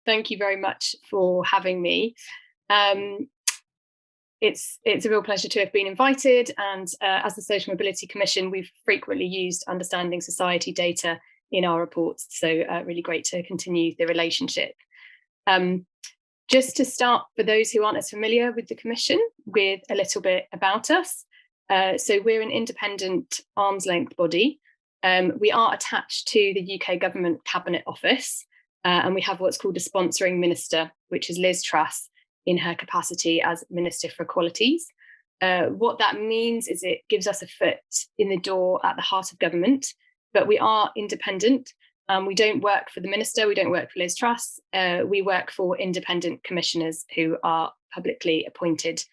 Thank you very much for having me. Um, it's a real pleasure to have been invited, and as the Social Mobility Commission, we've frequently used understanding society data in our reports, so really great to continue the relationship. Just to start, for those who aren't as familiar with the Commission, with a little bit about us. So we're an independent arm's length body. We are attached to the UK Government Cabinet Office, and we have what's called a sponsoring minister, which is Liz Truss, in her capacity as Minister for Equalities. What that means is it gives us a foot in the door at the heart of government, but we are independent. We don't work for the minister, we don't work for Liz Truss, we work for independent commissioners who are publicly appointed.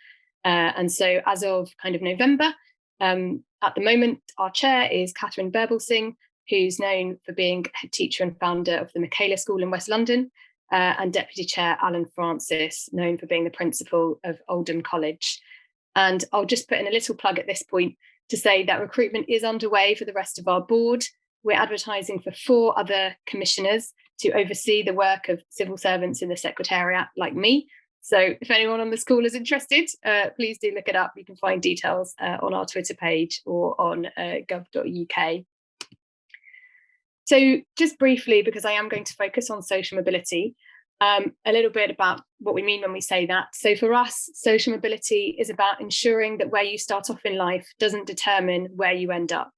And so as of kind of November, at the moment, our chair is Catherine Birbalsingh, who's known for being head teacher and founder of the Michaela School in West London, and Deputy Chair Alan Francis, known for being the principal of Oldham College. And I'll just put in a little plug at this point to say that recruitment is underway for the rest of our board. We're advertising for 4 other commissioners to oversee the work of civil servants in the Secretariat, like me. So if anyone on the school is interested, please do look it up. You can find details on our Twitter page or on gov.uk. So just briefly, because I am going to focus on social mobility, a little bit about what we mean when we say that. So for us, social mobility is about ensuring that where you start off in life doesn't determine where you end up.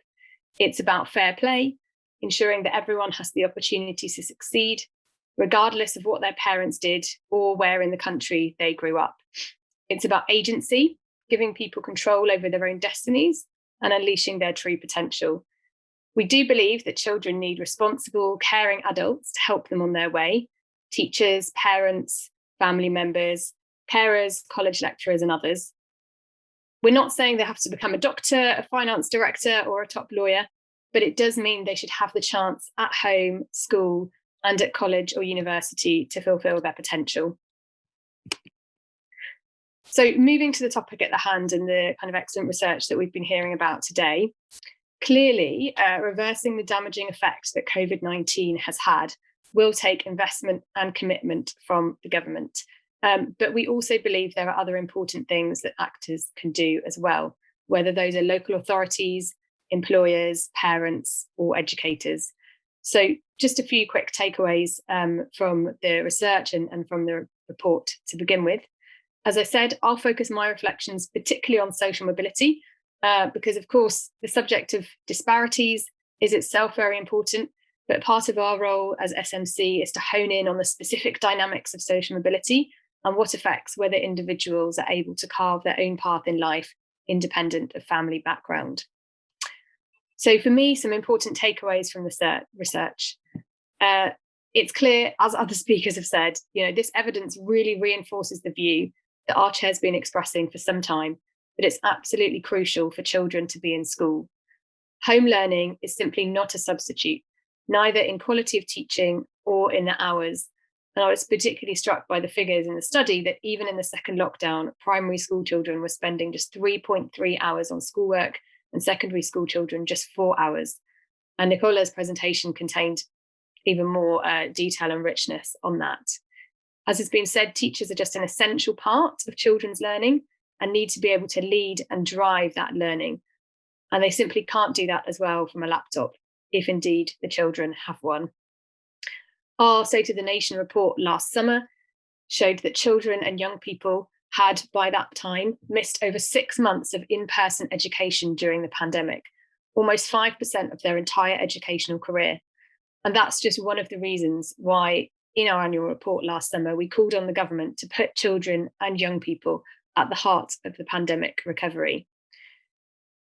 It's about fair play, ensuring that everyone has the opportunity to succeed, regardless of what their parents did or where in the country they grew up. It's about agency, giving people control over their own destinies and unleashing their true potential. We do believe that children need responsible, caring adults to help them on their way: teachers, parents, family members, carers, college lecturers, and others. We're not saying they have to become a doctor, a finance director, or a top lawyer, but it does mean they should have the chance at home, school, and at college or university to fulfill their potential. So moving to the topic at the hand and the kind of excellent research that we've been hearing about today, clearly reversing the damaging effect that COVID-19 has had will take investment and commitment from the government. But we also believe there are other important things that actors can do as well, whether those are local authorities, employers, parents, or educators. So just a few quick takeaways from the research and from the report to begin with. As I said, I'll focus my reflections particularly on social mobility, because of course the subject of disparities is itself very important, but part of our role as SMC is to hone in on the specific dynamics of social mobility and what affects whether individuals are able to carve their own path in life, independent of family background. So for me, some important takeaways from the research. It's clear, as other speakers have said, this evidence really reinforces the view that our chair's been expressing for some time, that it's absolutely crucial for children to be in school. Home learning is simply not a substitute, neither in quality of teaching or in the hours. And I was particularly struck by the figures in the study that even in the second lockdown, primary school children were spending just 3.3 hours on schoolwork and secondary school children just 4 hours. And Nicola's presentation contained even more detail and richness on that. As has been said, teachers are just an essential part of children's learning and need to be able to lead and drive that learning. And they simply can't do that as well from a laptop, if indeed the children have one. Our State of the Nation report last summer showed that children and young people had, by that time, missed over 6 months of in-person education during the pandemic, almost 5% of their entire educational career. And that's just one of the reasons why, in our annual report last summer, we called on the government to put children and young people at the heart of the pandemic recovery.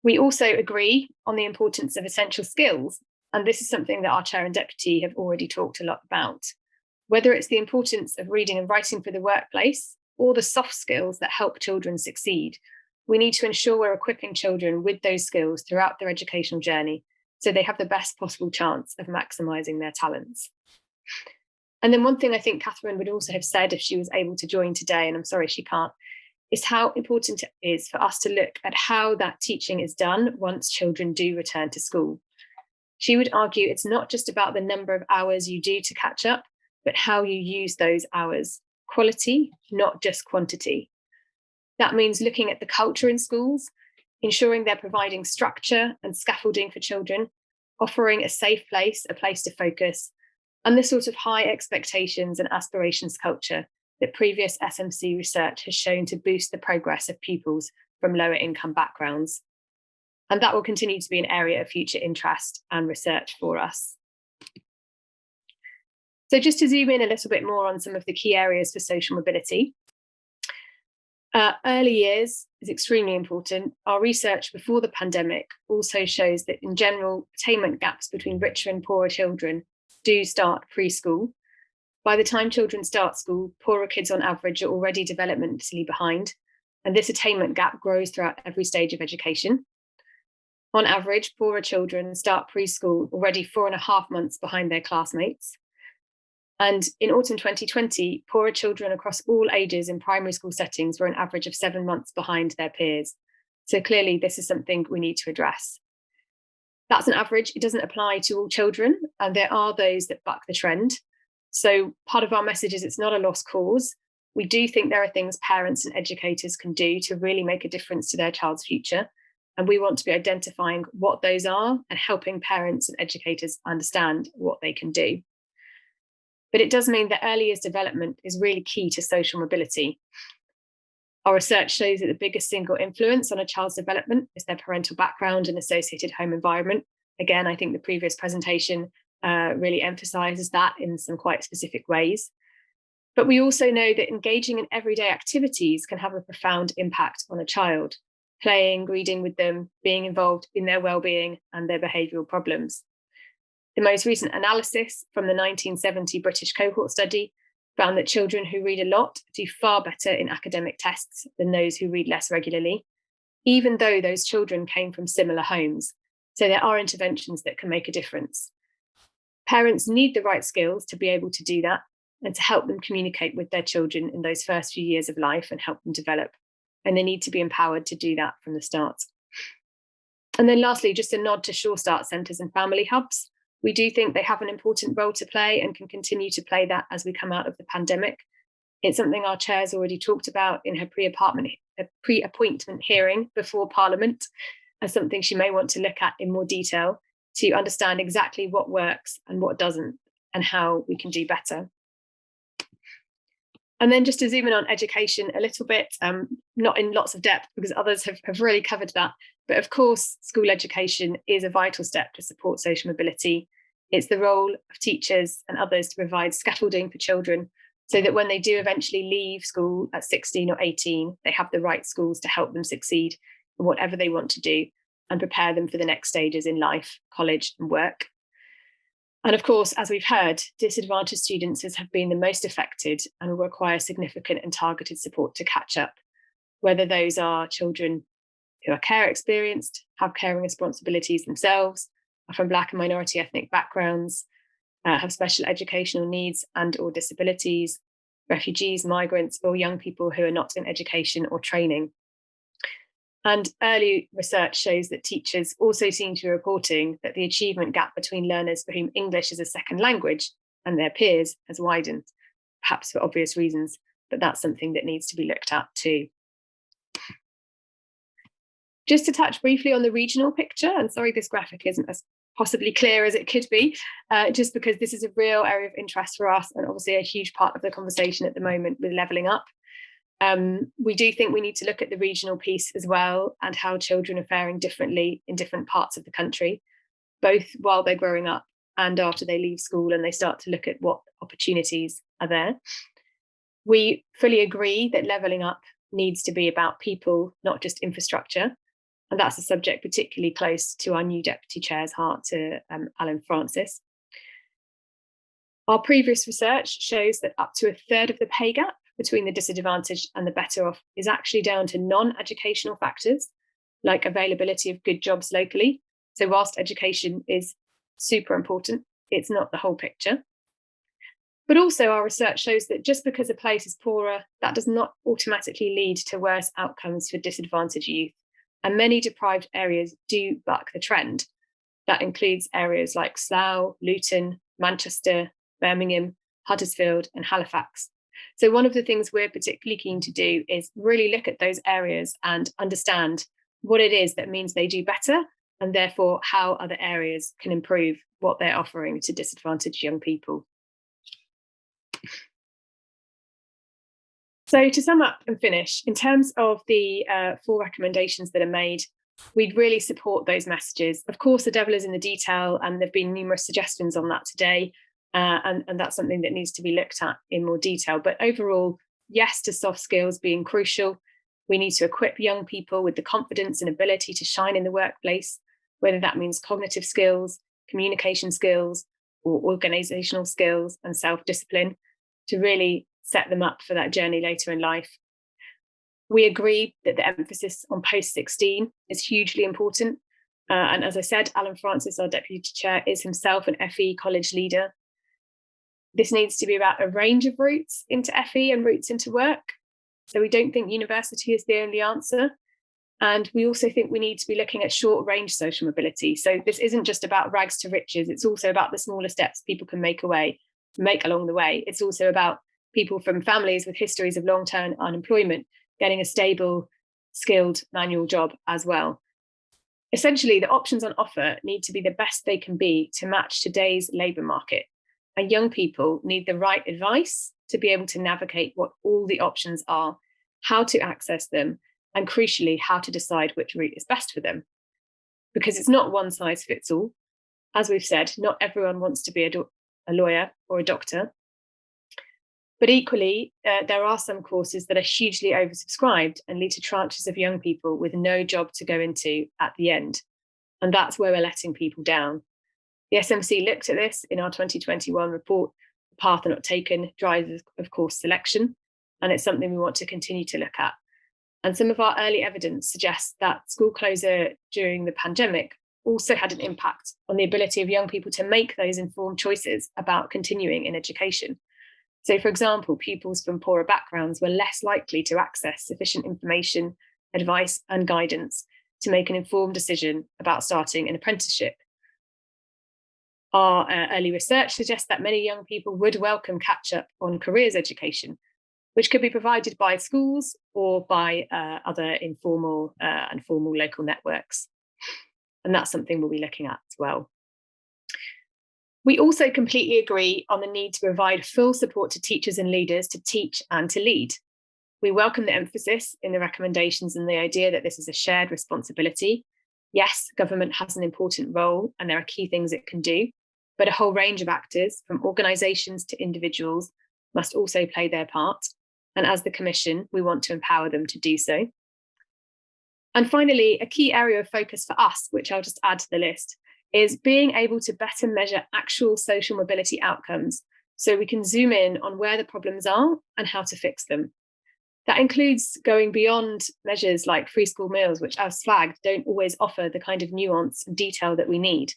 We also agree on the importance of essential skills, and this is something that our chair and deputy have already talked a lot about. Whether it's the importance of reading and writing for the workplace or the soft skills that help children succeed, we need to ensure we're equipping children with those skills throughout their educational journey so they have the best possible chance of maximising their talents. And then one thing I think Catherine would also have said if she was able to join today, and I'm sorry she can't, is how important it is for us to look at how that teaching is done once children do return to school. She would argue it's not just about the number of hours you do to catch up, but how you use those hours. Quality, not just quantity. That means looking at the culture in schools, ensuring they're providing structure and scaffolding for children, offering a safe place, a place to focus, and the sort of high expectations and aspirations culture that previous SMC research has shown to boost the progress of pupils from lower income backgrounds. And that will continue to be an area of future interest and research for us. So just to zoom in a little bit more on some of the key areas for social mobility. Early years is extremely important. Our research before the pandemic also shows that in general, attainment gaps between richer and poorer children do start preschool. By the time children start school, poorer kids on average are already developmentally behind, and this attainment gap grows throughout every stage of education. On average, poorer children start preschool already 4.5 months behind their classmates. And in autumn 2020, poorer children across all ages in primary school settings were an average of 7 months behind their peers. So clearly, this is something we need to address. That's an average. It doesn't apply to all children, and there are those that buck the trend. So part of our message is it's not a lost cause. We do think there are things parents and educators can do to really make a difference to their child's future. And we want to be identifying what those are and helping parents and educators understand what they can do. But it does mean that early years development is really key to social mobility. Our research shows that the biggest single influence on a child's development is their parental background and associated home environment. Again, I think the previous presentation really emphasizes that in some quite specific ways. But we also know that engaging in everyday activities can have a profound impact on a child. Playing, reading with them, being involved in their well-being and their behavioural problems. The most recent analysis from the 1970 British cohort study found that children who read a lot do far better in academic tests than those who read less regularly, even though those children came from similar homes. So there are interventions that can make a difference. Parents need the right skills to be able to do that and to help them communicate with their children in those first few years of life and help them develop. And they need to be empowered to do that from the start. And then lastly, just a nod to Sure Start centres and family hubs. We do think they have an important role to play and can continue to play that as we come out of the pandemic. It's something our chair's already talked about in her pre-appointment hearing before Parliament as something she may want to look at in more detail to understand exactly what works and what doesn't and how we can do better. And then just to zoom in on education a little bit, not in lots of depth because others have really covered that. But of course, school education is a vital step to support social mobility. It's the role of teachers and others to provide scaffolding for children so that when they do eventually leave school at 16 or 18, they have the right schools to help them succeed in whatever they want to do and prepare them for the next stages in life, college and work. And of course, as we've heard, disadvantaged students have been the most affected and will require significant and targeted support to catch up, whether those are children who are care experienced, have caring responsibilities themselves, are from Black and minority ethnic backgrounds, have special educational needs and or disabilities, refugees, migrants, or young people who are not in education or training. And early research shows that teachers also seem to be reporting that the achievement gap between learners for whom English is a second language and their peers has widened, perhaps for obvious reasons, but that's something that needs to be looked at too. Just to touch briefly on the regional picture, and sorry this graphic isn't as possibly clear as it could be, just because this is a real area of interest for us and obviously a huge part of the conversation at the moment with levelling up. We do think we need to look at the regional piece as well and how children are faring differently in different parts of the country, both while they're growing up and after they leave school and they start to look at what opportunities are there. We fully agree that levelling up needs to be about people, not just infrastructure. And that's a subject particularly close to our new Deputy Chair's heart, to Alan Francis. Our previous research shows that up to a third of the pay gap between the disadvantaged and the better off is actually down to non-educational factors, like availability of good jobs locally. So whilst education is super important, it's not the whole picture. But also our research shows that just because a place is poorer, that does not automatically lead to worse outcomes for disadvantaged youth. And many deprived areas do buck the trend. That includes areas like Slough, Luton, Manchester, Birmingham, Huddersfield, and Halifax. So one of the things we're particularly keen to do is really look at those areas and understand what it is that means they do better, and therefore how other areas can improve what they're offering to disadvantaged young people. So to sum up and finish, in terms of the 4 recommendations that are made, we'd really support those messages. Of course, the devil is in the detail, and there have been numerous suggestions on that today, and that's something that needs to be looked at in more detail. But overall, yes to soft skills being crucial. We need to equip young people with the confidence and ability to shine in the workplace, whether that means cognitive skills, communication skills, or organizational skills and self-discipline, to really set them up for that journey later in life. We agree that the emphasis on post-16 is hugely important. And as I said, Alan Francis, our Deputy Chair, is himself an FE college leader. This needs to be about a range of routes into FE and routes into work. So we don't think university is the only answer. And we also think we need to be looking at short range social mobility. So this isn't just about rags to riches. It's also about the smaller steps people can make along the way. It's also about people from families with histories of long-term unemployment getting a stable, skilled manual job as well. Essentially, the options on offer need to be the best they can be to match today's labour market. And young people need the right advice to be able to navigate what all the options are, how to access them, and crucially, how to decide which route is best for them. Because it's not one size fits all. As we've said, not everyone wants to be a lawyer or a doctor. But equally, there are some courses that are hugely oversubscribed and lead to tranches of young people with no job to go into at the end. And that's where we're letting people down. The SMC looked at this in our 2021 report, The Path Not Taken, Drivers of Course Selection, and it's something we want to continue to look at. And some of our early evidence suggests that school closure during the pandemic also had an impact on the ability of young people to make those informed choices about continuing in education. So, for example, pupils from poorer backgrounds were less likely to access sufficient information, advice, and guidance to make an informed decision about starting an apprenticeship. Our early research suggests that many young people would welcome catch-up on careers education, which could be provided by schools or by other informal and formal local networks. And that's something we'll be looking at as well. We also completely agree on the need to provide full support to teachers and leaders to teach and to lead. We welcome the emphasis in the recommendations and the idea that this is a shared responsibility. Yes, government has an important role and there are key things it can do, but a whole range of actors, from organisations to individuals, must also play their part. And as the Commission, we want to empower them to do so. And finally, a key area of focus for us, which I'll just add to the list, is being able to better measure actual social mobility outcomes so we can zoom in on where the problems are and how to fix them. That includes going beyond measures like free school meals, which, as flagged, don't always offer the kind of nuance and detail that we need.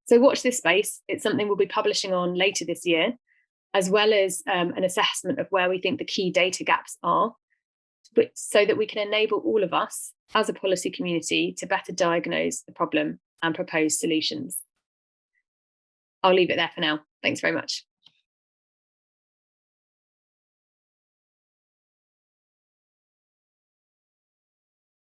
So watch this space. It's something we'll be publishing on later this year, as well as an assessment of where we think the key data gaps are, so that we can enable all of us as a policy community to better diagnose the problem and propose solutions. I'll leave it there for now. Thanks very much.